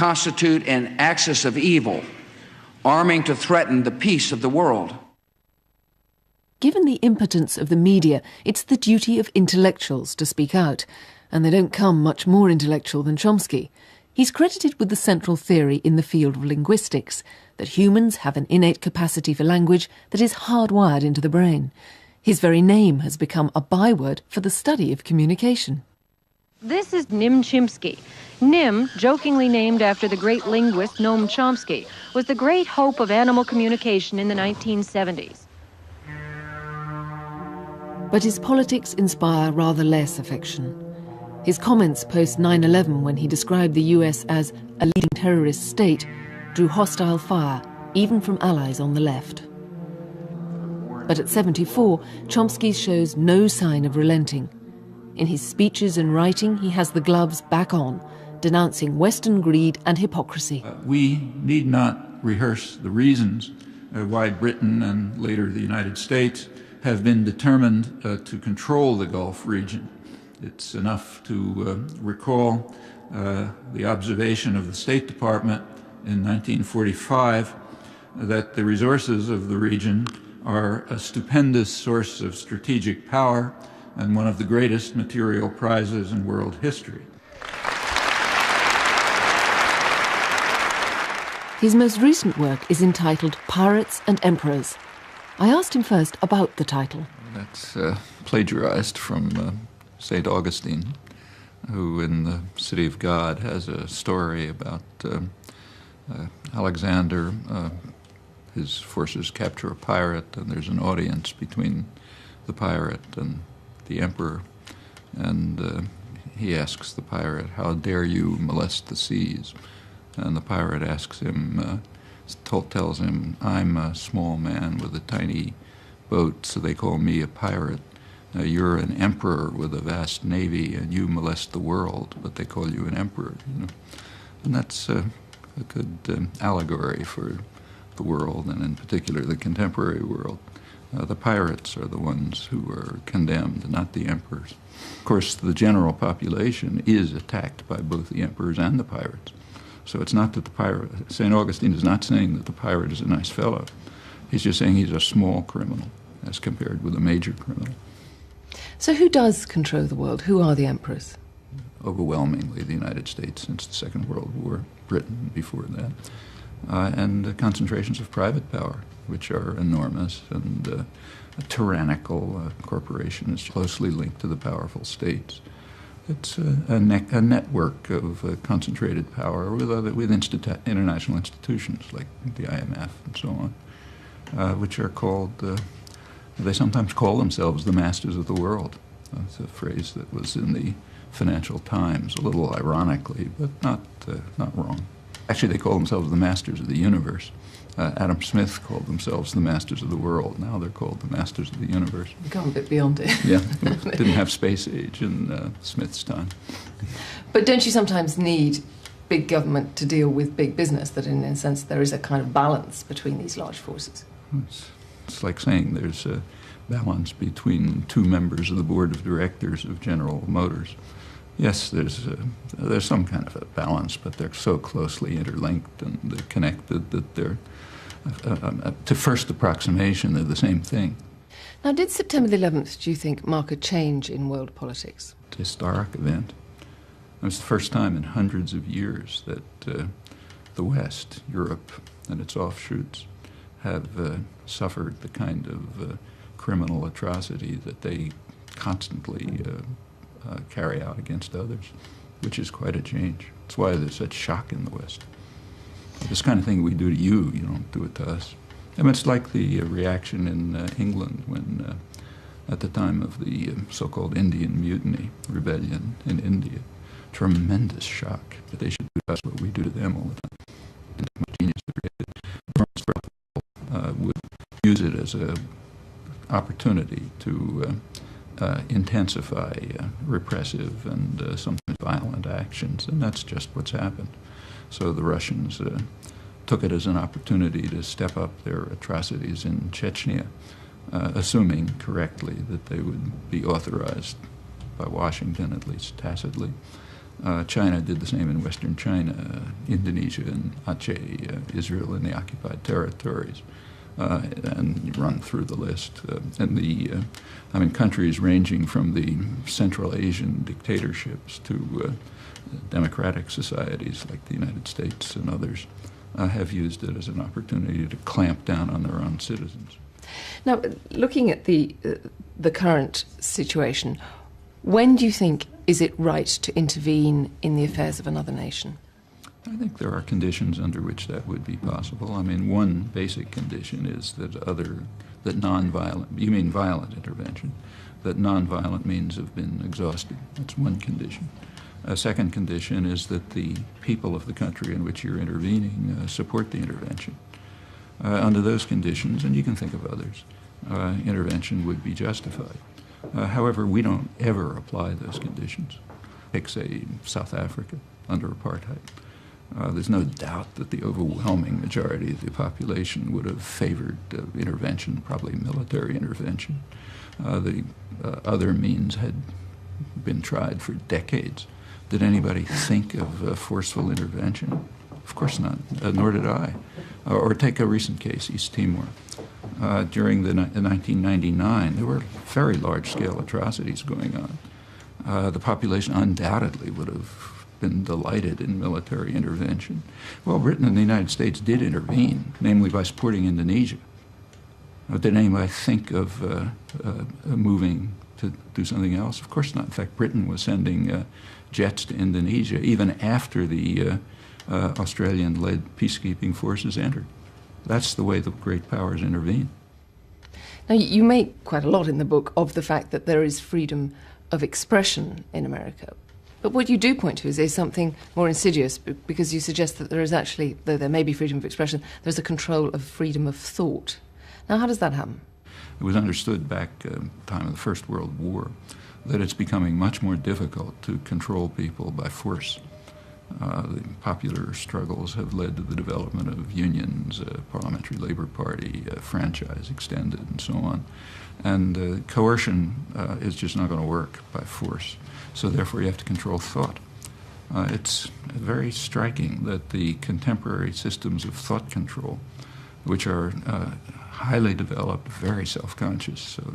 constitute an axis of evil, arming to threaten the peace of the world. Given the impotence of the media, it's the duty of intellectuals to speak out, and they don't come much more intellectual than Chomsky. He's credited with the central theory in the field of linguistics, that humans have an innate capacity for language that is hardwired into the brain. His very name has become a byword for the study of communication. This is Nim Chimpsky. Nim, jokingly named after the great linguist Noam Chomsky, was the great hope of animal communication in the 1970s. But his politics inspire rather less affection. His comments post 9/11, when he described the US as a leading terrorist state, drew hostile fire, even from allies on the left. But at 74, Chomsky shows no sign of relenting. In his speeches and writing, he has the gloves back on, denouncing Western greed and hypocrisy. We need not rehearse the reasons why Britain and later the United States have been determined to control the Gulf region. It's enough to recall the observation of the State Department in 1945 that the resources of the region are a stupendous source of strategic power and one of the greatest material prizes in world history. His most recent work is entitled Pirates and Emperors. I asked him first about the title. That's plagiarized from St. Augustine, who in the City of God has a story about Alexander. His forces capture a pirate, and there's an audience between the pirate and the emperor, and he asks the pirate, "How dare you molest the seas?" And the pirate asks him, tells him, "I'm a small man with a tiny boat, so they call me a pirate. You're an emperor with a vast navy, and you molest the world, but they call you an emperor." You know? And that's a good allegory for the world, and in particular the contemporary world. The pirates are the ones who are condemned, not the emperors. Of course, the general population is attacked by both the emperors and the pirates. So it's not that the pirate, St. Augustine is not saying that the pirate is a nice fellow. He's just saying he's a small criminal as compared with a major criminal. So who does control the world? Who are the emperors? Overwhelmingly the United States since the Second World War, Britain before that, and concentrations of private power, which are enormous, and tyrannical corporations closely linked to the powerful states. It's a network of concentrated power with international institutions like the IMF and so on, which are called, they sometimes call themselves the masters of the world. That's a phrase that was in the Financial Times, a little ironically, but not wrong. Actually, they call themselves the masters of the universe. Adam Smith called themselves the masters of the world. Now they're called the masters of the universe. We've gone a bit beyond it. Yeah, didn't have space age in Smith's time. But don't you sometimes need big government to deal with big business, that in a sense there is a kind of balance between these large forces? It's like saying there's a balance between two members of the board of directors of General Motors. Yes, there's some kind of a balance, but they're so closely interlinked and they're connected that they're, to first approximation, they're the same thing. Now, did September the 11th, do you think, mark a change in world politics? It's a historic event. It was the first time in hundreds of years that the West, Europe, and its offshoots have suffered the kind of criminal atrocity that they constantly carry out against others, which is quite a change. That's why there's such shock in the West. This kind of thing we do to you, you don't do it to us. I mean, it's like the reaction in England when, at the time of the so-called Indian Mutiny rebellion in India, tremendous shock that they should do to us what we do to them all the time. And my genius would use it as an opportunity to intensify repressive and sometimes violent actions, and that's just what's happened. So the Russians took it as an opportunity to step up their atrocities in Chechnya, assuming correctly that they would be authorized by Washington, at least tacitly, China did the same in Western China, Indonesia and Aceh, Israel and the occupied territories, and you run through the list. Countries ranging from the Central Asian dictatorships to democratic societies like the United States and others have used it as an opportunity to clamp down on their own citizens. Now, looking at the current situation, when do you think is it right to intervene in the affairs of another nation? I think there are conditions under which that would be possible. One basic condition is that nonviolent, you mean violent intervention, that nonviolent means have been exhausted. That's one condition. A second condition is that the people of the country in which you're intervening support the intervention. Under those conditions, and you can think of others, intervention would be justified. However, we don't ever apply those conditions. Take, say, South Africa under apartheid. There's no doubt that the overwhelming majority of the population would have favored intervention, probably military intervention. The other means had been tried for decades. Did anybody think of forceful intervention? Of course not, nor did I. Or take a recent case, East Timor. During the 1999, there were very large-scale atrocities going on. The population undoubtedly would have been delighted in military intervention. Well, Britain and the United States did intervene, namely by supporting Indonesia. Did anybody think of moving to do something else? Of course not. In fact, Britain was sending jets to Indonesia even after the Australian-led peacekeeping forces entered. That's the way the great powers intervene. Now, you make quite a lot in the book of the fact that there is freedom of expression in America. But what you do point to is something more insidious, because you suggest that there is actually, though there may be freedom of expression, there's a control of freedom of thought. Now, how does that happen? It was understood back at the time of the First World War that it's becoming much more difficult to control people by force. The popular struggles have led to the development of unions, parliamentary labor party, franchise extended, and so on. And coercion is just not going to work by force. So therefore you have to control thought. It's very striking that the contemporary systems of thought control, which are highly developed, very self-conscious, so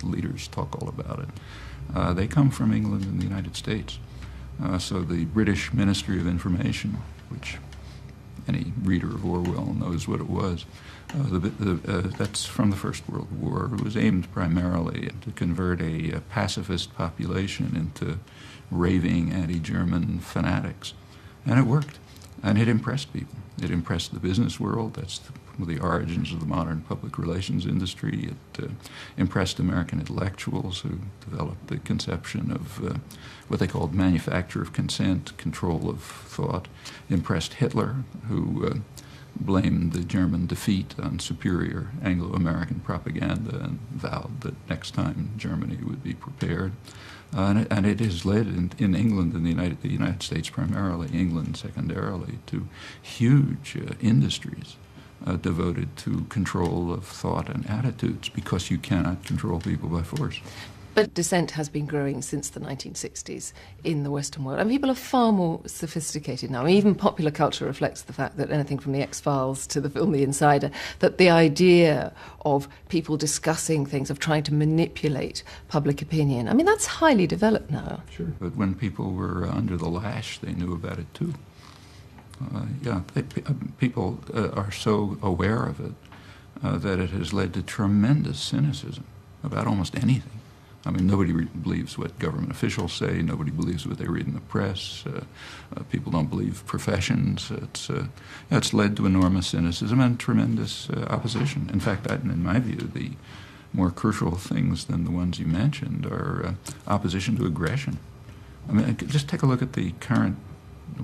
leaders talk all about it, they come from England and the United States. So the British Ministry of Information, which any reader of Orwell knows what it was, that's from the First World War. It was aimed primarily to convert a pacifist population into raving anti-German fanatics. And it worked. And it impressed people. It impressed the business world. That's the origins of the modern public relations industry. It impressed American intellectuals who developed the conception of what they called manufacture of consent, control of thought. Impressed Hitler, who blamed the German defeat on superior Anglo-American propaganda and vowed that next time Germany would be prepared. And it has led in England and the United States primarily, England secondarily, to huge industries devoted to control of thought and attitudes, because you cannot control people by force. But dissent has been growing since the 1960s in the Western world, and people are far more sophisticated now. Even popular culture reflects the fact that anything from the X-Files to the film The Insider, that the idea of people discussing things, of trying to manipulate public opinion, that's highly developed now. Sure. But when people were under the lash, they knew about it too. People are so aware of it that it has led to tremendous cynicism about almost anything. Nobody believes what government officials say. Nobody believes what they read in the press. People don't believe professions. It's led to enormous cynicism and tremendous opposition. In fact, in my view, the more crucial things than the ones you mentioned are opposition to aggression. Just take a look at the current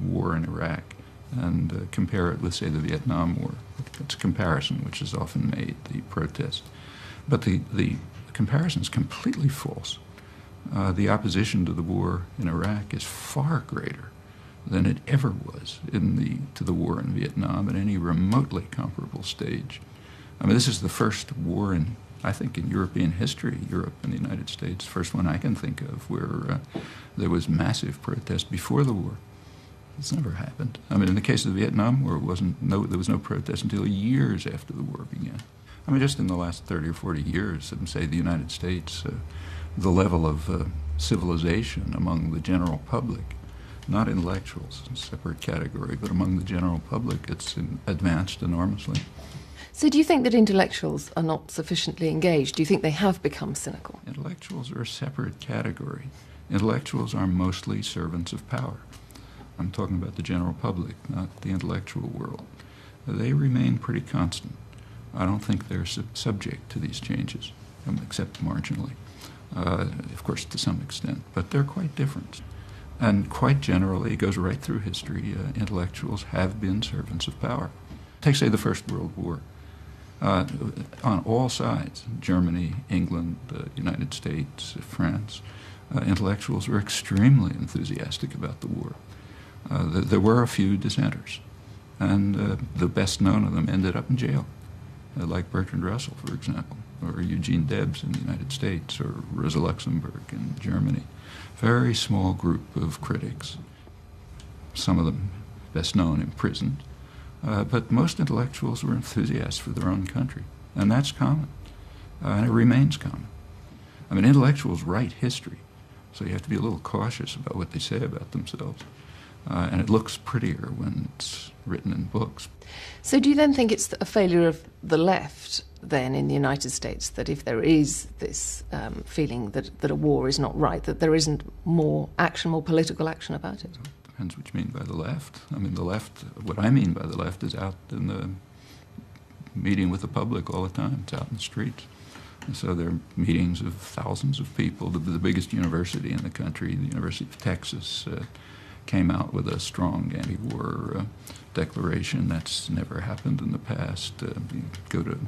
war in Iraq and compare it with, say, the Vietnam War. It's a comparison which is often made, the protest. But the comparison is completely false. The opposition to the war in Iraq is far greater than it ever was to the war in Vietnam at any remotely comparable stage. This is the first war in I think in European history, Europe and the United States, first one I can think of where there was massive protest before the war. It's never happened. I mean, in the case of the Vietnam War, there was no protest until years after the war began. I mean, just in the last 30 or 40 years, say the United States, the level of civilization among the general public, not intellectuals, a separate category, but among the general public, it's advanced enormously. So do you think that intellectuals are not sufficiently engaged? Do you think they have become cynical? Intellectuals are a separate category. Intellectuals are mostly servants of power. I'm talking about the general public, not the intellectual world. They remain pretty constant. I don't think they're subject to these changes, except marginally, of course, to some extent. But they're quite different. And quite generally, it goes right through history, intellectuals have been servants of power. Take, say, the First World War. On all sides, Germany, England, the United States, France, intellectuals were extremely enthusiastic about the war. There were a few dissenters, and the best known of them ended up in jail, like Bertrand Russell, for example, or Eugene Debs in the United States, or Rosa Luxemburg in Germany. Very small group of critics, some of them best known imprisoned, but most intellectuals were enthusiasts for their own country, and that's common, and it remains common. I mean, intellectuals write history, so you have to be a little cautious about what they say about themselves. And it looks prettier when it's written in books. So do you then think it's a failure of the left, then, in the United States, that if there is this feeling that a war is not right, that there isn't more action, more political action about it? Depends what you mean by the left. I mean, the left, what I mean by the left is out in the meeting with the public all the time. It's out in the streets. And so there are meetings of thousands of people. The biggest university in the country, the University of Texas, came out with a strong anti-war declaration. That's never happened in the past. You go to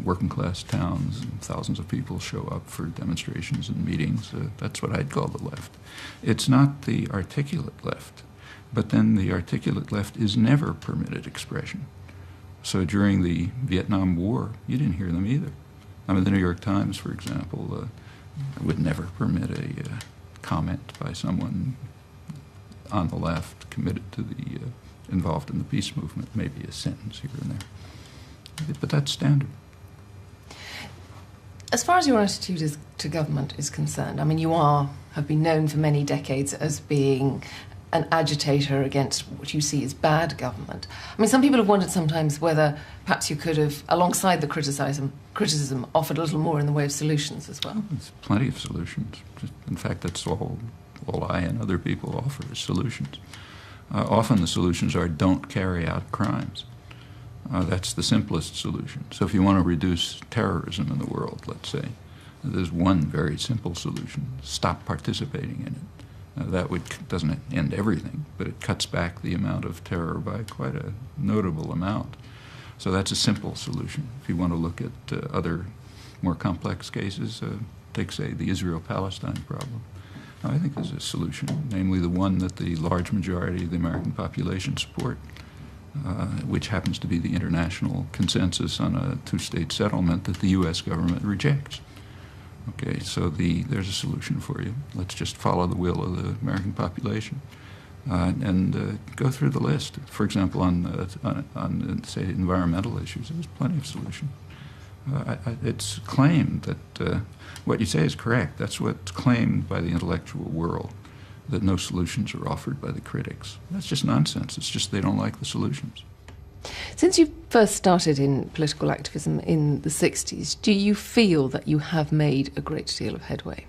working-class towns, and thousands of people show up for demonstrations and meetings. That's what I'd call the left. It's not the articulate left, but then the articulate left is never permitted expression. So during the Vietnam War, you didn't hear them either. I mean, the New York Times, for example, would never permit a comment by someone on the left committed to the involved in the peace movement, maybe a sentence here and there. But that's standard. As far as your attitude to government is concerned, I mean, you have been known for many decades as being an agitator against what you see as bad government. I mean, some people have wondered sometimes whether perhaps you could have, alongside the criticism, offered a little more in the way of solutions as well. There's plenty of solutions. In fact, that's all I and other people offer is solutions. Often the solutions are don't carry out crimes. That's the simplest solution. So if you want to reduce terrorism in the world, let's say, there's one very simple solution: stop participating in it. That doesn't end everything, but it cuts back the amount of terror by quite a notable amount. So that's a simple solution. If you want to look at other more complex cases, take, say, the Israel-Palestine problem. I think there's a solution, namely the one that the large majority of the American population support, which happens to be the international consensus on a two-state settlement that the U.S. government rejects. Okay, so there's a solution for you. Let's just follow the will of the American population and go through the list. For example, on say, environmental issues, there's plenty of solutions. It's claimed that what you say is correct. That's what's claimed by the intellectual world, that no solutions are offered by the critics. That's just nonsense. It's just they don't like the solutions. Since you first started in political activism in the 60s, do you feel that you have made a great deal of headway?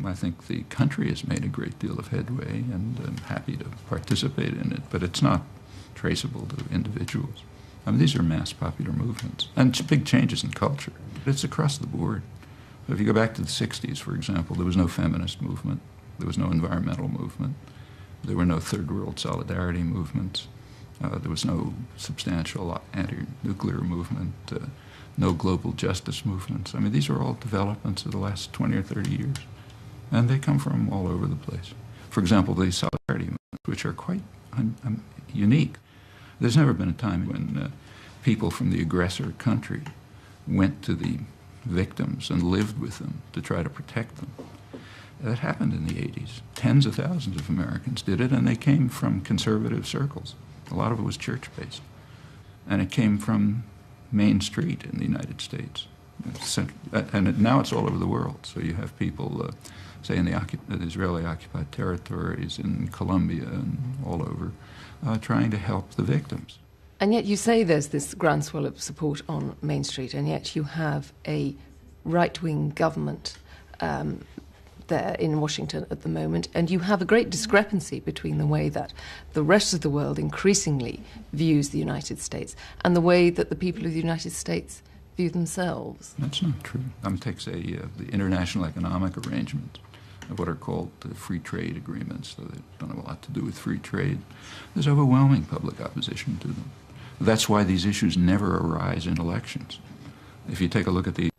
I think the country has made a great deal of headway, and I'm happy to participate in it, but it's not traceable to individuals. I mean, these are mass popular movements, and big changes in culture. It's across the board. If you go back to the 60s, for example, there was no feminist movement, there was no environmental movement, there were no third world solidarity movements, there was no substantial anti-nuclear movement, no global justice movements. I mean, these are all developments of the last 20 or 30 years, and they come from all over the place. For example, the solidarity movements, which are quite unique. There's never been a time when people from the aggressor country went to the victims and lived with them to try to protect them. That happened in the 80s. Tens of thousands of Americans did it, and they came from conservative circles. A lot of it was church-based. And it came from Main Street in the United States. Now it's all over the world. So you have people, say, in the Israeli-occupied territories, in Colombia and all over, trying to help the victims. And yet you say there's this groundswell of support on Main Street, and yet you have a right-wing government there in Washington at the moment, and you have a great discrepancy between the way that the rest of the world increasingly views the United States and the way that the people of the United States view themselves. That's not true. Take, say, the international economic arrangements, what are called the free trade agreements, so they don't have a lot to do with free trade. There's overwhelming public opposition to them. That's why these issues never arise in elections. If you take a look at the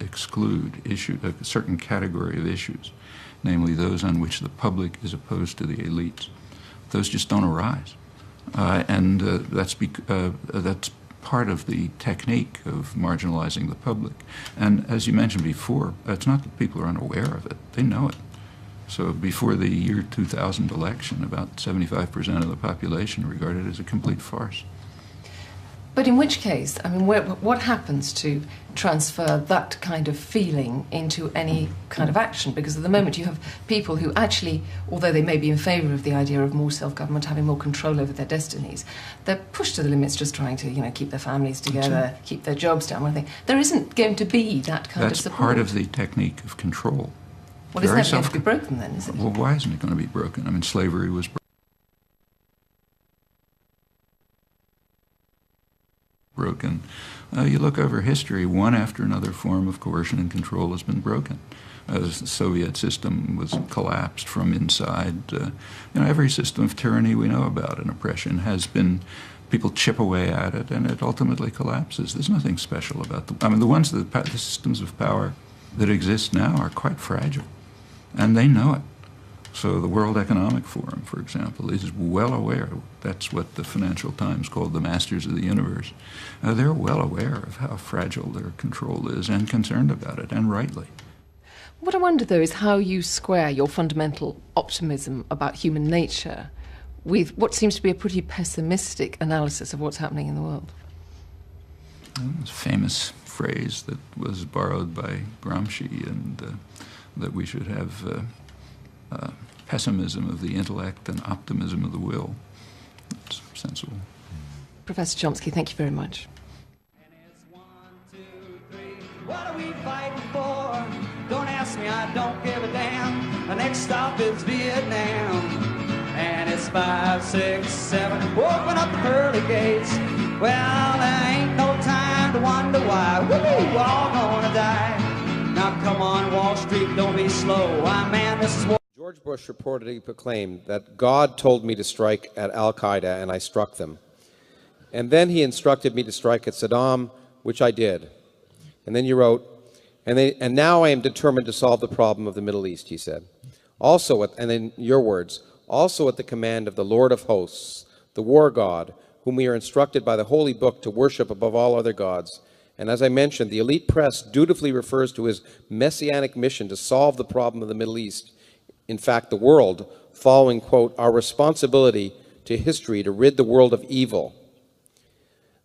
exclude a certain category of issues, namely those on which the public is opposed to the elites, those just don't arise. That's part of the technique of marginalizing the public. And as you mentioned before, it's not that people are unaware of it. They know it. So before the year 2000 election, about 75% of the population regarded it as a complete farce. But in which case, I mean, what happens to transfer that kind of feeling into any kind of action? Because at the moment you have people who actually, although they may be in favour of the idea of more self-government, having more control over their destinies, they're pushed to the limits just trying to, keep their families together, keep their jobs down. There isn't going to be that kind of support. That's part of the technique of control. Well, isn't that going to be broken then, is it? Well, why isn't it going to be broken? I mean, slavery was broken. You look over history, one after another form of coercion and control has been broken. As the Soviet system was collapsed from inside, every system of tyranny we know about and oppression has been, people chip away at it and it ultimately collapses. There's nothing special about them. I mean, the systems of power that exist now are quite fragile, and they know it. So the World Economic Forum, for example, is well aware. That's what the Financial Times called the masters of the universe. They're well aware of how fragile their control is and concerned about it, and rightly. What I wonder, though, is how you square your fundamental optimism about human nature with what seems to be a pretty pessimistic analysis of what's happening in the world. It's a famous phrase that was borrowed by Gramsci, and that we should have pessimism of the intellect and optimism of the will. That's sensible. Professor Chomsky, thank you very much. And it's 1, 2, 3. What are we fighting for? Don't ask me, I don't give a damn. The next stop is Vietnam. And it's 5, 6, 7. Open up the pearly gates. Well, there ain't no time to wonder why. Woo, we're all gonna die. Now come on, Wall Street, don't be slow. Man, this is what George Bush reportedly proclaimed that God told me to strike at Al-Qaeda, and I struck them. And then he instructed me to strike at Saddam, which I did. And then you wrote, and now I am determined to solve the problem of the Middle East, he said. Also, and in your words, also at the command of the Lord of hosts, the war god, whom we are instructed by the Holy Book to worship above all other gods. And as I mentioned, the elite press dutifully refers to his messianic mission to solve the problem of the Middle East, in fact, the world, following, quote, our responsibility to history to rid the world of evil.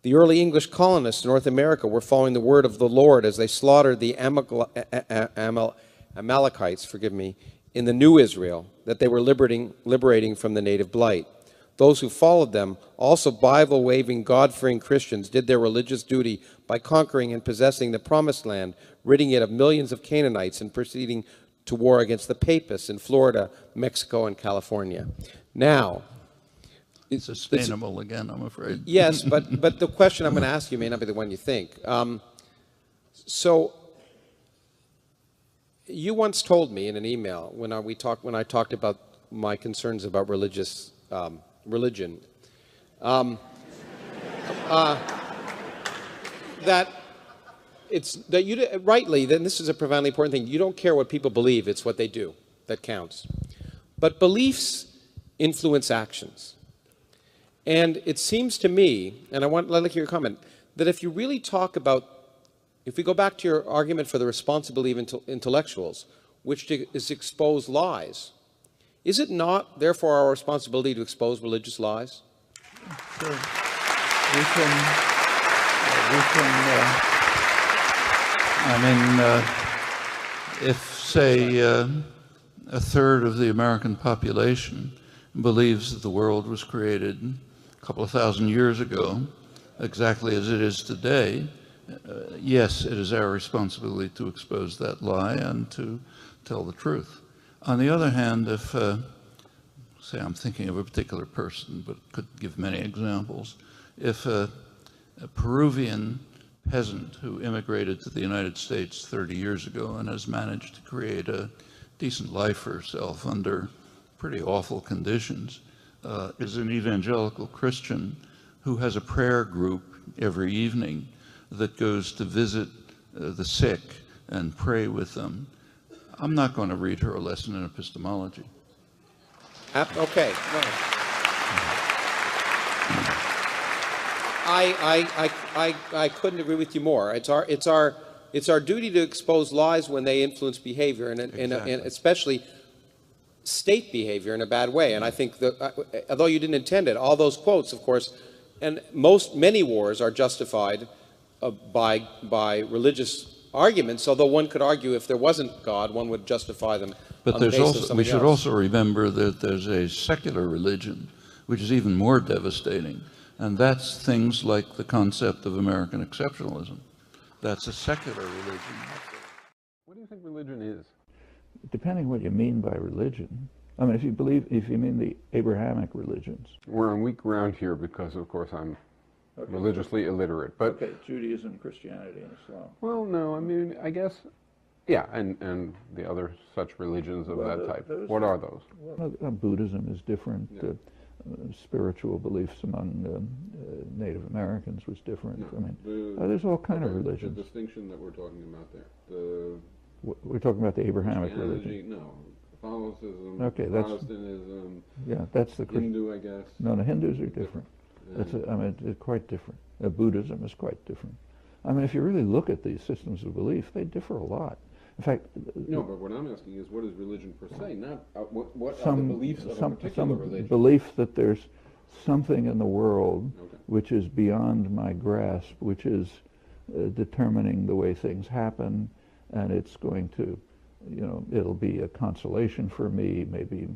The early English colonists in North America were following the word of the Lord as they slaughtered the Amalekites, in the new Israel that they were liberating from the native blight. Those who followed them, also Bible-waving, God-fearing Christians, did their religious duty by conquering and possessing the Promised Land, ridding it of millions of Canaanites and proceeding to war against the Papists in Florida, Mexico, and California. Now, it's sustainable again, I'm afraid. Yes, but the question I'm going to ask you may not be the one you think. So, you once told me in an email when I talked about my concerns about religion, that you rightly, then this is a profoundly important thing. You don't care what people believe; it's what they do that counts. But beliefs influence actions, And it seems to me, and I'd like to hear your comment, that if you really talk about, if we go back to your argument for the responsibility of intellectuals, which is to expose lies, is it not, therefore, our responsibility to expose religious lies? Sure. If, say, a third of the American population believes that the world was created a couple of thousand years ago, exactly as it is today, yes, it is our responsibility to expose that lie and to tell the truth. On the other hand, if, say I'm thinking of a particular person, but could give many examples, if a Peruvian peasant who immigrated to the United States 30 years ago and has managed to create a decent life for herself under pretty awful conditions, is an evangelical Christian who has a prayer group every evening that goes to visit the sick and pray with them, I'm not going to read her a lesson in epistemology. Okay. No. I couldn't agree with you more. It's our duty to expose lies when they influence behavior, and especially state behavior in a bad way. And I think that, although you didn't intend it, all those quotes, of course, and many wars are justified by religious arguments. Although one could argue if there wasn't God, one would justify them. But there's also, we should also remember that there's a secular religion, which is even more devastating, and that's things like the concept of American exceptionalism. That's a secular religion. What do you think religion is? Depending what you mean by religion. I mean, if you mean the Abrahamic religions. We're on weak ground here because, of course, I'm religiously illiterate. But okay, Judaism, Christianity, and Islam. Well, no, I mean, I guess, yeah, and the other such religions of that type. What are those? Well, Buddhism is different. Yeah. Spiritual beliefs among Native Americans was different. No, I mean, there's all kind of religions. The distinction that we're talking about there. We're talking about the Abrahamic religion. No, Catholicism, okay, Protestantism. Yeah, that's the Hindu, I guess. No, Hindus are different. I mean, it's quite different. Buddhism is quite different. I mean, if you really look at these systems of belief, they differ a lot. In fact, no. But what I'm asking is, what is religion per se? Not what are the beliefs of a particular religion? Belief that there's something in the world which is beyond my grasp, which is determining the way things happen, and it's going to, it'll be a consolation for me. Maybe,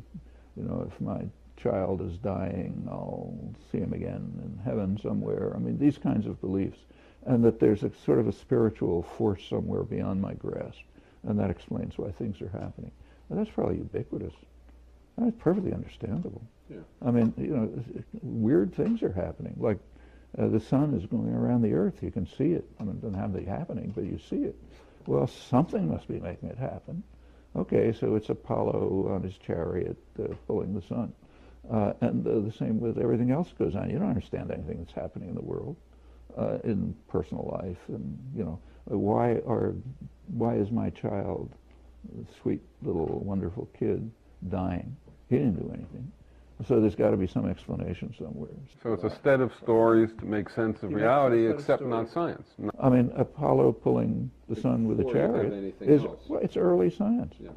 if my child is dying, I'll see him again in heaven somewhere. I mean, these kinds of beliefs, and that there's a sort of a spiritual force somewhere beyond my grasp. And that explains why things are happening. Well, that's probably ubiquitous. That's perfectly understandable. Yeah. I mean, weird things are happening. Like the sun is going around the earth. You can see it. I mean, it doesn't have to be happening, but you see it. Well, something must be making it happen. Okay, so it's Apollo on his chariot pulling the sun. And the same with everything else goes on. You don't understand anything that's happening in the world, in personal life. And, why is my child, sweet little wonderful kid, dying? He didn't do anything. So there's got to be some explanation somewhere. So it's a set of stories to make sense of reality, except not science. I mean, Apollo pulling the sun with a chariot is, well, it's early science. Yeah,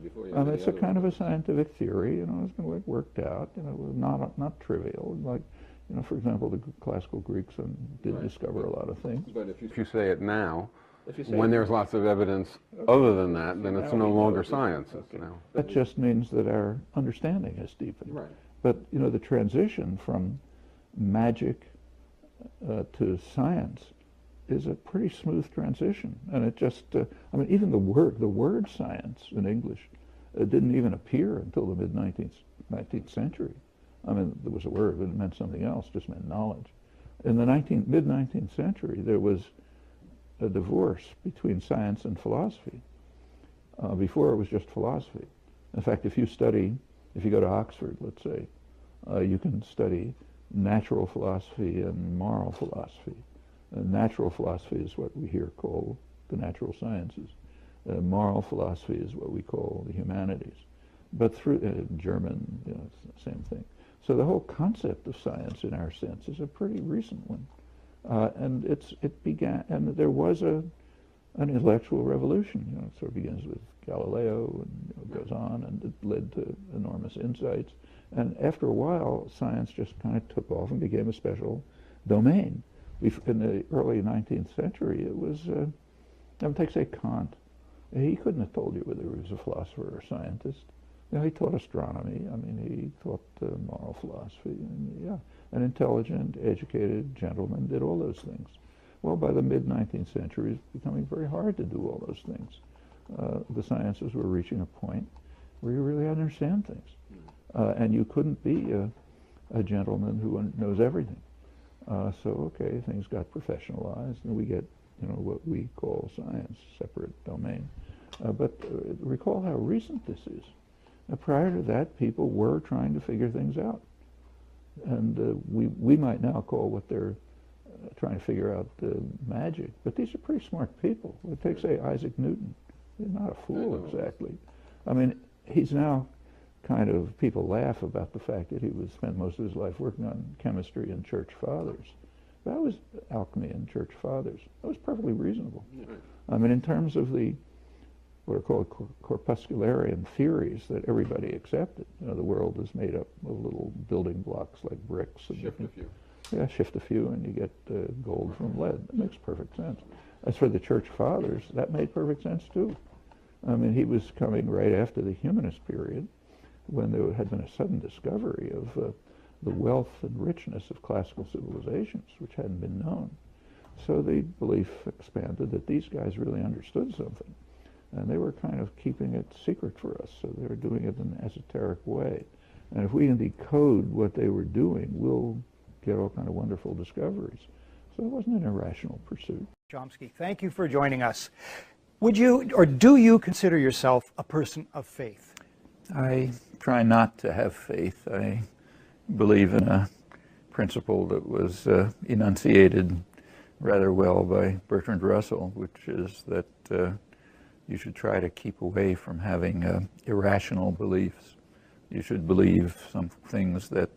it's a kind of a scientific theory, it's been worked out, not trivial. Like, for example, the classical Greeks did discover a lot of things. But if you say it now, when there's lots of evidence other than that, then it's no longer science. That just means that our understanding has deepened. Right. But, the transition from magic to science is a pretty smooth transition. And it just, even the word science in English didn't even appear until the mid-19th century. I mean, there was a word, but it meant something else, just meant knowledge. In the mid-19th century, there was a divorce between science and philosophy. Before, it was just philosophy. In fact, if you go to Oxford, let's say, you can study natural philosophy and moral philosophy. Natural philosophy is what we here call the natural sciences. Moral philosophy is what we call the humanities. But through German, it's the same thing. So the whole concept of science in our sense is a pretty recent one. And it began, and there was an intellectual revolution. It sort of begins with Galileo and goes on, and it led to enormous insights. And after a while, science just kind of took off and became a special domain. In the early 19th century, it was, take, say, Kant. He couldn't have told you whether he was a philosopher or a scientist. He taught astronomy. I mean, he taught moral philosophy. And, an intelligent, educated gentleman did all those things. Well, by the mid-19th century, it's becoming very hard to do all those things. The sciences were reaching a point where you really understand things. And you couldn't be a gentleman who knows everything. So, okay, things got professionalized, and we get, what we call science, separate domain. But recall how recent this is. Prior to that, people were trying to figure things out. And we might now call what they're trying to figure out magic, but these are pretty smart people. Take, say, Isaac Newton. He's not a fool exactly. I mean, he's now kind of, people laugh about the fact that he would spend most of his life working on chemistry and church fathers. That was alchemy and church fathers. That was perfectly reasonable. I mean, in terms of the what are called corpuscularian theories that everybody accepted. The world is made up of little building blocks like bricks. And shift a few. Yeah, shift a few and you get gold from lead. That makes perfect sense. As for the church fathers, that made perfect sense too. I mean, he was coming right after the humanist period when there had been a sudden discovery of the wealth and richness of classical civilizations, which hadn't been known. So the belief expanded that these guys really understood something. And they were kind of keeping it secret for us, so they were doing it in an esoteric way. And if we can decode what they were doing, we'll get all kind of wonderful discoveries. So it wasn't an irrational pursuit. Chomsky, thank you for joining us. Would you, or do you consider yourself a person of faith? I try not to have faith. I believe in a principle that was enunciated rather well by Bertrand Russell, which is that you should try to keep away from having irrational beliefs. You should believe some things that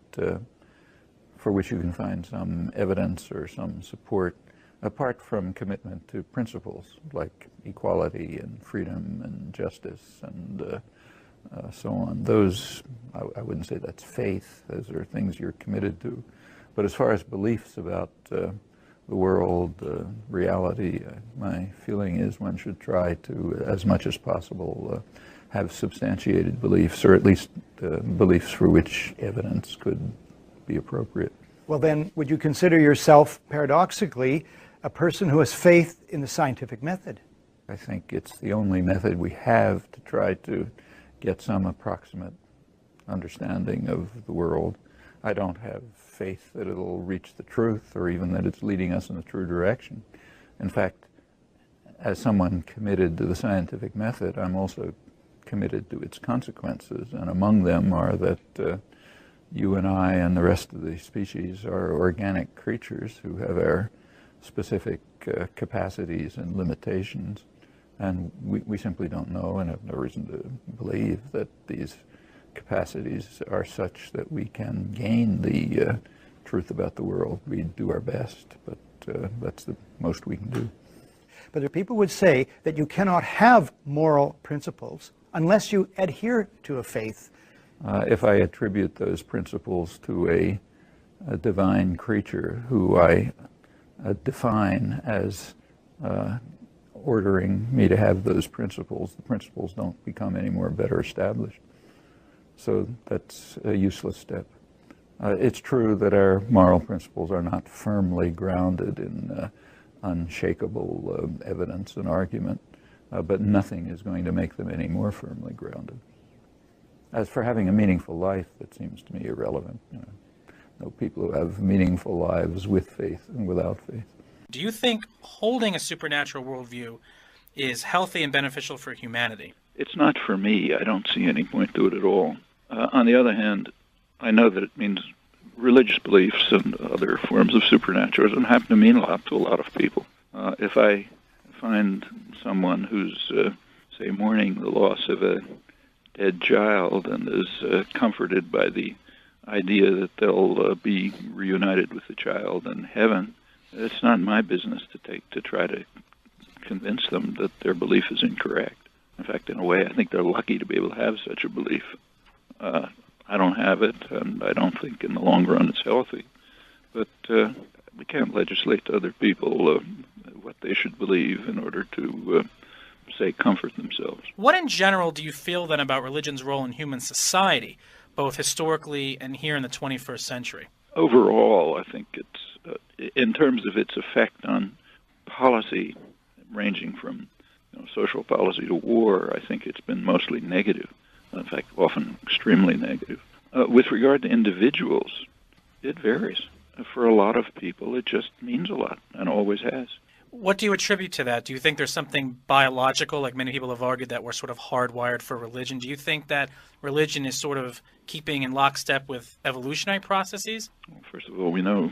for which you can find some evidence or some support, apart from commitment to principles like equality and freedom and justice and so on. Those, I wouldn't say that's faith. Those are things you're committed to. But as far as beliefs about the world, reality, my feeling is one should try to, as much as possible, have substantiated beliefs, or at least beliefs for which evidence could be appropriate. Well then, would you consider yourself, paradoxically, a person who has faith in the scientific method? I think it's the only method we have to try to get some approximate understanding of the world. I don't have faith that it'll reach the truth or even that it's leading us in the true direction. In fact, as someone committed to the scientific method, I'm also committed to its consequences, and among them are that you and I and the rest of the species are organic creatures who have our specific capacities and limitations, and we simply don't know and have no reason to believe that these capacities are such that we can gain the truth about the world. We do our best, but that's the most we can do. But there people would say that you cannot have moral principles unless you adhere to a faith. If I attribute those principles to a divine creature who I define as ordering me to have those principles, the principles don't become any more better established. So that's a useless step. It's true that our moral principles are not firmly grounded in unshakable evidence and argument, but nothing is going to make them any more firmly grounded. As for having a meaningful life, that seems to me irrelevant. No people who have meaningful lives with faith and without faith. Do you think holding a supernatural worldview is healthy and beneficial for humanity? It's not for me. I don't see any point to it at all. On the other hand, I know that it means religious beliefs and other forms of supernaturalism happen to mean a lot to a lot of people. If I find someone who's, say, mourning the loss of a dead child and is comforted by the idea that they'll be reunited with the child in heaven, it's not my business to try to convince them that their belief is incorrect. In fact, in a way, I think they're lucky to be able to have such a belief. I don't have it, and I don't think in the long run it's healthy. But we can't legislate to other people what they should believe in order to, say, comfort themselves. What in general do you feel then about religion's role in human society, both historically and here in the 21st century? Overall, I think it's, in terms of its effect on policy, ranging from social policy to war, I think it's been mostly negative. In fact, often extremely negative. With regard to individuals, it varies. For a lot of people, it just means a lot, and always has. What do you attribute to that? Do you think there's something biological, like many people have argued that we're sort of hardwired for religion? Do you think that religion is sort of keeping in lockstep with evolutionary processes? Well, first of all, we know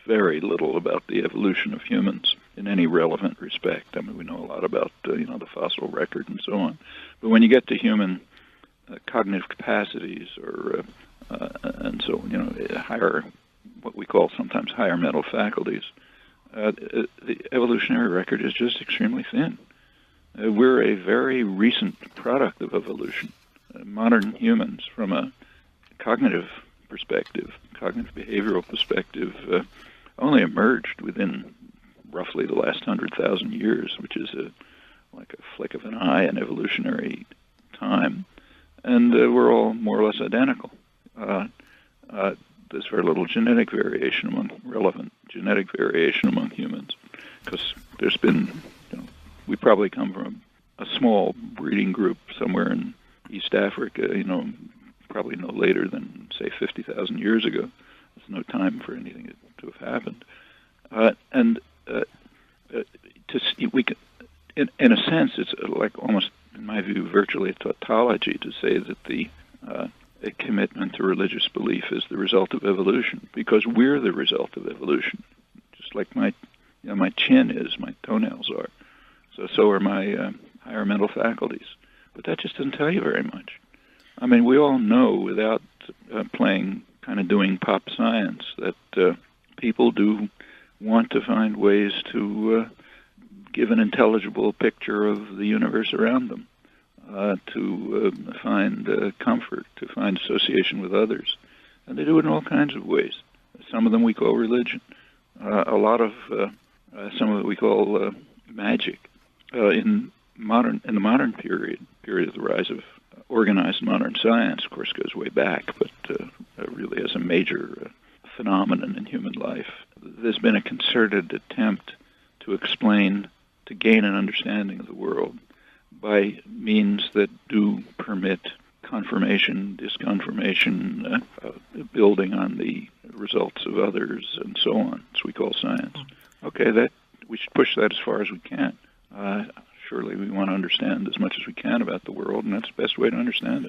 very little about the evolution of humans in any relevant respect. I mean, we know a lot about the fossil record and so on. But when you get to human cognitive capacities, or and so higher, what we call sometimes higher mental faculties, the evolutionary record is just extremely thin. We're a very recent product of evolution. Modern humans, from a cognitive perspective, cognitive behavioral perspective, only emerged within roughly the last 100,000 years, which is like a flick of an eye in evolutionary time. And we're all more or less identical. There's very little genetic variation relevant genetic variation among humans, because there's been, we probably come from a small breeding group somewhere in East Africa, probably no later than, say, 50,000 years ago. There's no time for anything to have happened. We can, in a sense, it's like almost, in my view, virtually a tautology to say that the a commitment to religious belief is the result of evolution, because we're the result of evolution. Just like my chin is, my toenails are. So are my higher mental faculties. But that just doesn't tell you very much. I mean, we all know, without doing pop science, that people do want to find ways to give an intelligible picture of the universe around them, to find comfort, to find association with others. And they do it in all kinds of ways. Some of them we call religion. A lot of some of it we call magic. In the modern period of the rise of organized modern science, of course, goes way back, but really as a major phenomenon in human life, there's been a concerted attempt to gain an understanding of the world by means that do permit confirmation, disconfirmation, building on the results of others, and so on. So we call science. Okay, that we should push that as far as we can. Surely we want to understand as much as we can about the world, and that's the best way to understand it.